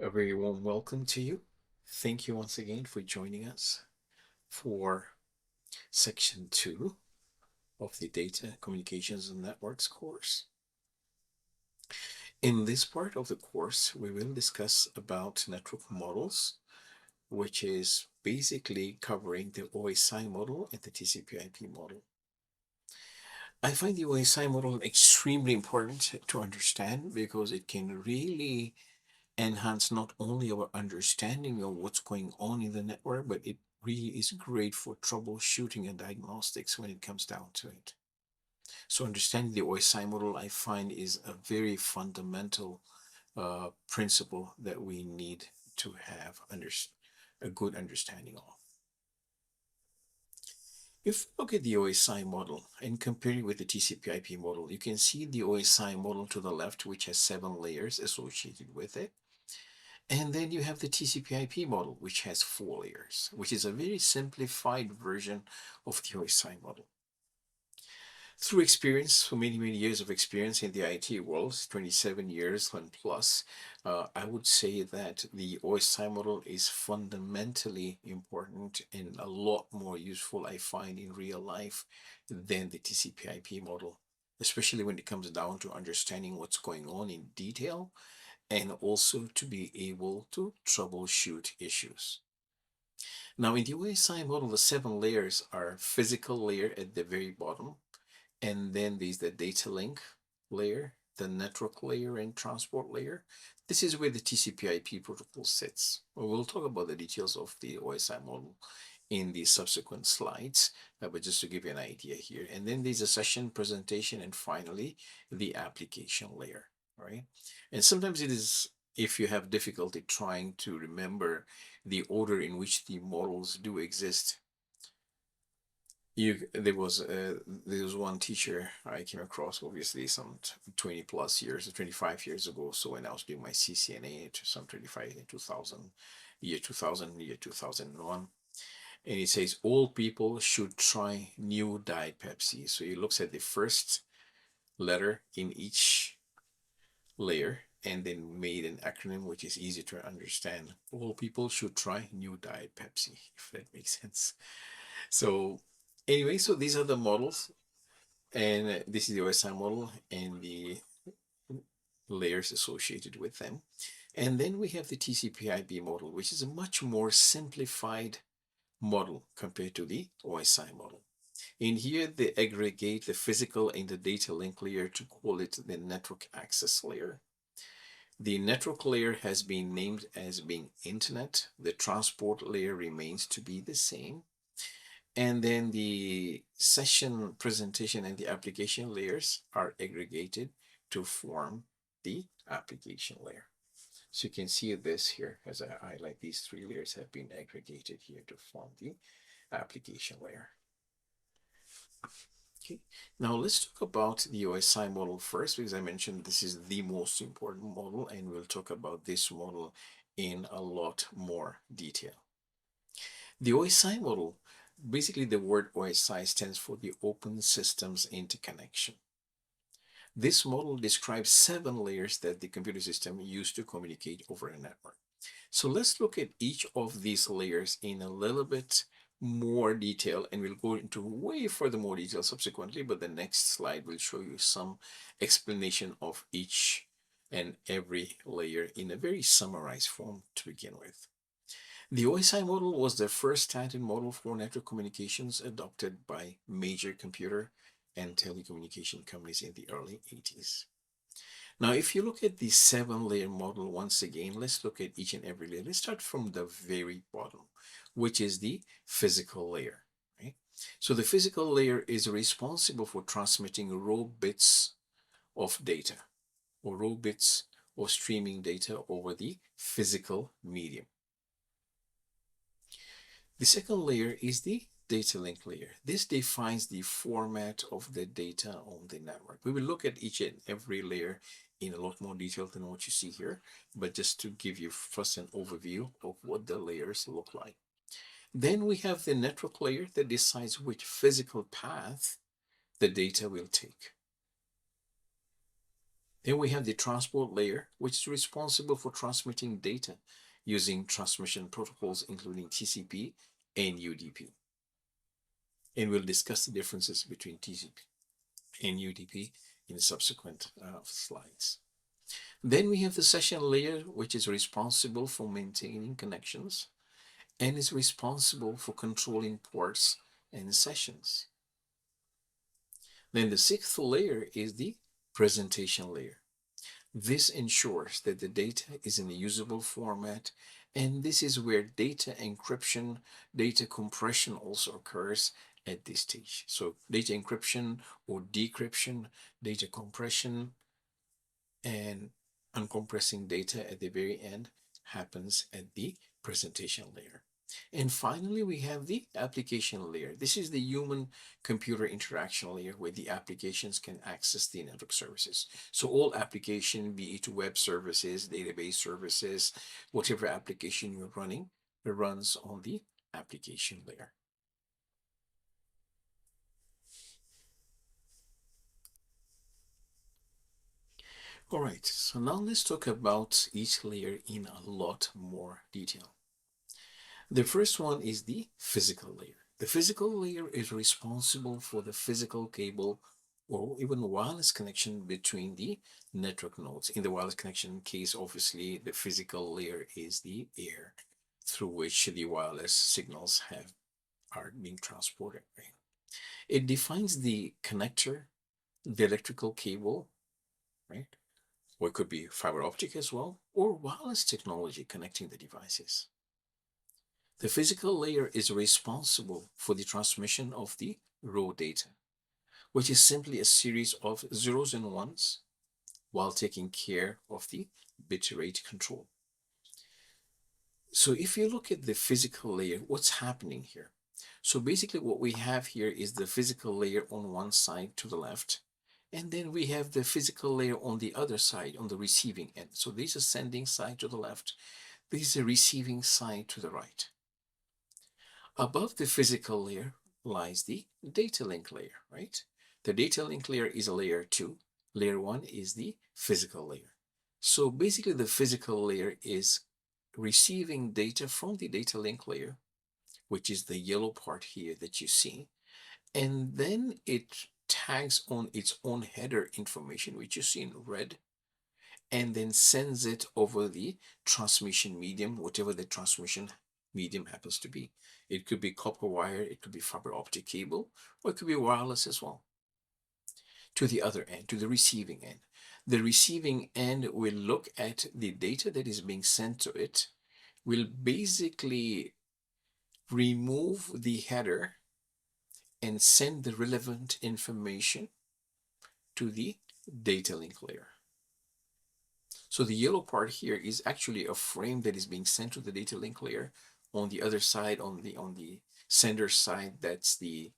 A very warm welcome to you. Thank you once again for joining us for section 2 of the Data Communications and Networks course. In this part of the course, we will discuss about network models, which is basically covering the OSI model and the TCP/IP model. I find the OSI model extremely important to understand because it can really enhance not only our understanding of what's going on in the network, but it really is great for troubleshooting and diagnostics when it comes down to it. So understanding the OSI model, I find, is a very fundamental principle that we need to have a good understanding of. If you look at the OSI model and compare it with the TCP/IP model, you can see the OSI model to the left, which has 7 layers associated with it. And then you have the TCP/IP model, which has 4 layers, which is a very simplified version of the OSI model. Through experience, for many, many years of experience in the IT world, 27 years and plus, I would say that the OSI model is fundamentally important and a lot more useful, I find, in real life than the TCP/IP model, especially when it comes down to understanding what's going on in detail and also to be able to troubleshoot issues. Now, in the OSI model, the 7 layers are physical layer at the very bottom, and then there's the data link layer, the network layer, and transport layer. This is where the TCP/IP protocol sits. We'll talk about the details of the OSI model in the subsequent slides, but just to give you an idea here. And then there's a session presentation, and finally, the application layer, right? And sometimes it is, if you have difficulty trying to remember the order in which the models do exist, there was one teacher I came across, obviously some 20 plus years, 25 years ago. So when I was doing my CCNA, some 25 in 2000, year 2000, year 2001. And it says all people should try new Diet Pepsi. So he looks at the first letter in each layer and then made an acronym which is easy to understand. All people should try new Diet Pepsi, if that makes sense. So anyway, so these are the models, and this is the OSI model and the layers associated with them. And then we have the TCP/IP model, which is a much more simplified model compared to the OSI model. In here, they aggregate the physical and the data link layer to call it the network access layer. The network layer has been named as being internet. The transport layer remains to be the same. And then the session presentation and the application layers are aggregated to form the application layer. So you can see this here as I highlight, these 3 layers have been aggregated here to form the application layer. Okay, now let's talk about the OSI model first, because I mentioned this is the most important model, and we'll talk about this model in a lot more detail. The OSI model, basically the word OSI stands for the Open Systems Interconnection. This model describes 7 layers that the computer system used to communicate over a network. So let's look at each of these layers in a little bit more detail, and we'll go into way further more detail subsequently, but the next slide will show you some explanation of each and every layer in a very summarized form to begin with. The OSI model was the first standard model for network communications adopted by major computer and telecommunication companies in the early 80s. Now, if you look at the 7-layer model once again, let's look at each and every layer. Let's start from the very bottom, which is the physical layer. Right? So the physical layer is responsible for transmitting raw bits of data, or raw bits or streaming data over the physical medium. The second layer is the data link layer. This defines the format of the data on the network. We will look at each and every layer in a lot more detail than what you see here, but just to give you first an overview of what the layers look like. Then we have the network layer that decides which physical path the data will take. Then we have the transport layer, which is responsible for transmitting data using transmission protocols, including TCP and UDP. And we'll discuss the differences between TCP and UDP in subsequent slides. Then we have the session layer, which is responsible for maintaining connections and is responsible for controlling ports and sessions. Then the sixth layer is the presentation layer. This ensures that the data is in a usable format, and this is where data encryption, data compression also occurs at this stage. So data encryption or decryption, data compression, and uncompressing data at the very end happens at the presentation layer. And finally, we have the application layer. This is the human-computer interaction layer where the applications can access the network services. So all application, be it web services, database services, whatever application you're running, it runs on the application layer. All right, so now let's talk about each layer in a lot more detail. The first one is the physical layer. The physical layer is responsible for the physical cable or even wireless connection between the network nodes. In the wireless connection case, obviously, the physical layer is the air through which the wireless signals are being transported. Right? It defines the connector, the electrical cable, right? Or it could be fiber optic as well, or wireless technology connecting the devices. The physical layer is responsible for the transmission of the raw data, which is simply a series of zeros and ones while taking care of the bit rate control. So if you look at the physical layer, what's happening here? So basically what we have here is the physical layer on one side to the left, and then we have the physical layer on the other side, on the receiving end. So this is sending side to the left, this is the receiving side to the right. Above the physical layer lies the data link layer, right? The data link layer is a layer 2. Layer 1 is the physical layer. So basically the physical layer is receiving data from the data link layer, which is the yellow part here that you see, and then it tags on its own header information, which you see in red, and then sends it over the transmission medium, whatever the transmission medium happens to be. It could be copper wire, it could be fiber optic cable, or it could be wireless as well. To the other end, to the receiving end. The receiving end will look at the data that is being sent to it, will basically remove the header and send the relevant information to the data link layer. So the yellow part here is actually a frame that is being sent to the data link layer. On the other side, on the sender side, that's the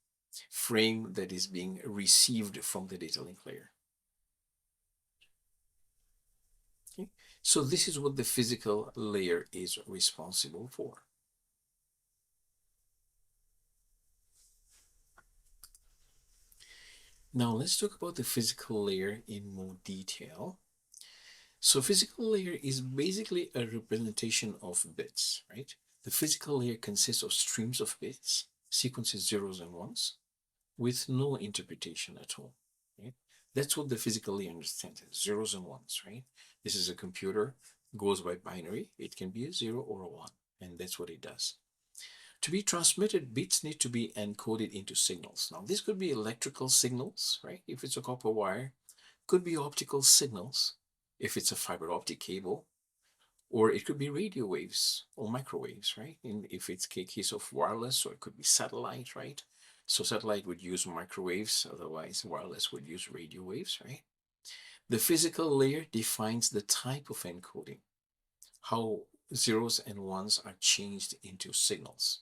frame that is being received from the data link layer. Okay. So this is what the physical layer is responsible for. Now let's talk about the physical layer in more detail. So physical layer is basically a representation of bits, right? The physical layer consists of streams of bits, sequences zeros and ones, with no interpretation at all, right? That's what the physical layer understands, zeros and ones, right? This is a computer, goes by binary. It can be a 0 or a 1, and that's what it does. To be transmitted, bits need to be encoded into signals. Now, this could be electrical signals, right? If it's a copper wire, could be optical signals, if it's a fiber optic cable, or it could be radio waves or microwaves, right? And if it's a case of wireless, or it could be satellite, right? So satellite would use microwaves, otherwise wireless would use radio waves, right? The physical layer defines the type of encoding, how zeros and ones are changed into signals,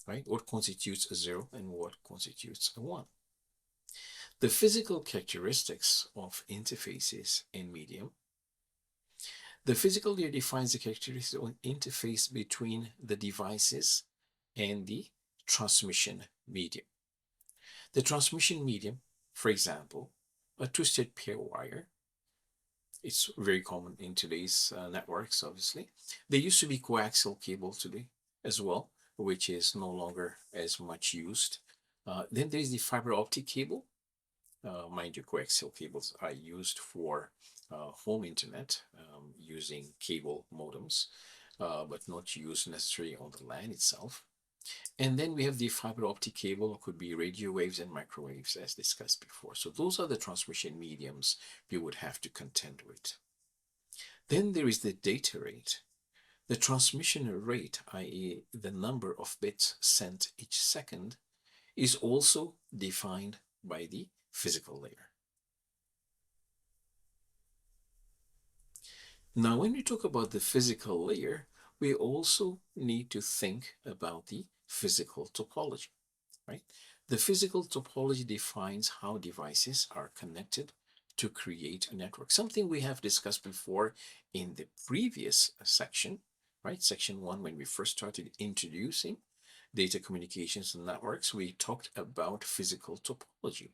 right? What constitutes a 0 and what constitutes a 1. The physical characteristics of interfaces and medium. The physical layer defines the characteristics of interface between the devices and the transmission medium. The transmission medium, for example, a twisted pair wire. It's very common in today's networks, obviously. There used to be coaxial cable today as well, which is no longer as much used. Then there's the fiber optic cable. Mind you, coaxial cables are used for home internet using cable modems, but not used necessarily on the LAN itself. And then we have the fiber optic cable, could be radio waves and microwaves as discussed before. So those are the transmission mediums we would have to contend with. Then there is the data rate. The transmission rate, i.e. the number of bits sent each second, is also defined by the physical layer. Now, when we talk about the physical layer, we also need to think about the physical topology, right? The physical topology defines how devices are connected to create a network, something we have discussed before in the previous section, right? Section 1, when we first started introducing data communications and networks, we talked about physical topology.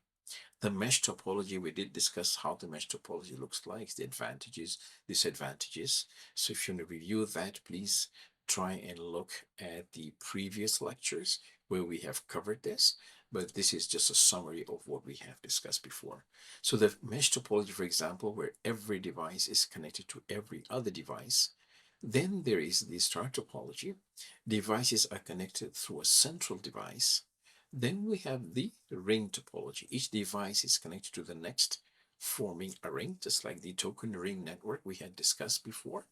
The mesh topology, we did discuss how the mesh topology looks like, the advantages, disadvantages. So if you want to review that, please try and look at the previous lectures where we have covered this, but this is just a summary of what we have discussed before. So the mesh topology, for example, where every device is connected to every other device. Then there is the star topology. Devices are connected through a central device. Then we have the ring topology. Each device is connected to the next, forming a ring, just like the token ring network we had discussed before.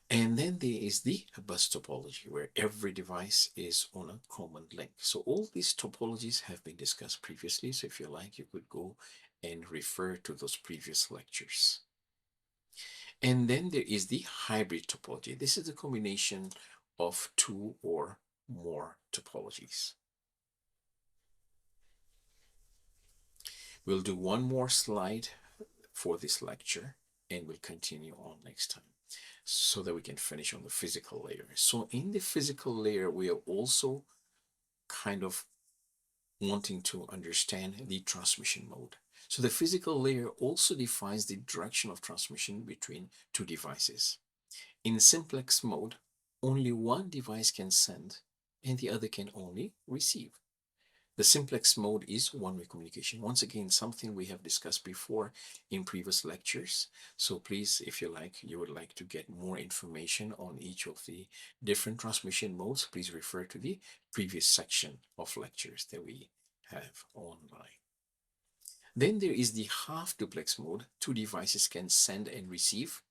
And then there is the bus topology, where every device is on a common link. So all these topologies have been discussed previously. So if you like, you could go and refer to those previous lectures. And then there is the hybrid topology. This is a combination of two or more topologies. We'll do one more slide for this lecture and we'll continue on next time so that we can finish on the physical layer. So in the physical layer, we are also kind of wanting to understand the transmission mode. So the physical layer also defines the direction of transmission between two devices. In simplex mode, only one device can send and the other can only receive. The simplex mode is one-way communication. Once again, something we have discussed before in previous lectures. So please, if you would like to get more information on each of the different transmission modes, please refer to the previous section of lectures that we have online. Then there is the half duplex mode. Two devices can send and receive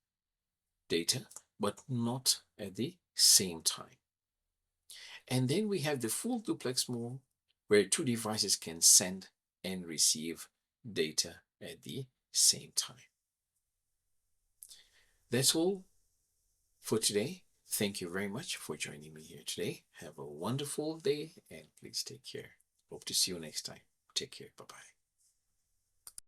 data, but not at the same time. And then we have the full duplex mode, where two devices can send and receive data at the same time. That's all for today. Thank you very much for joining me here today. Have a wonderful day and please take care. Hope to see you next time. Take care. Bye-bye.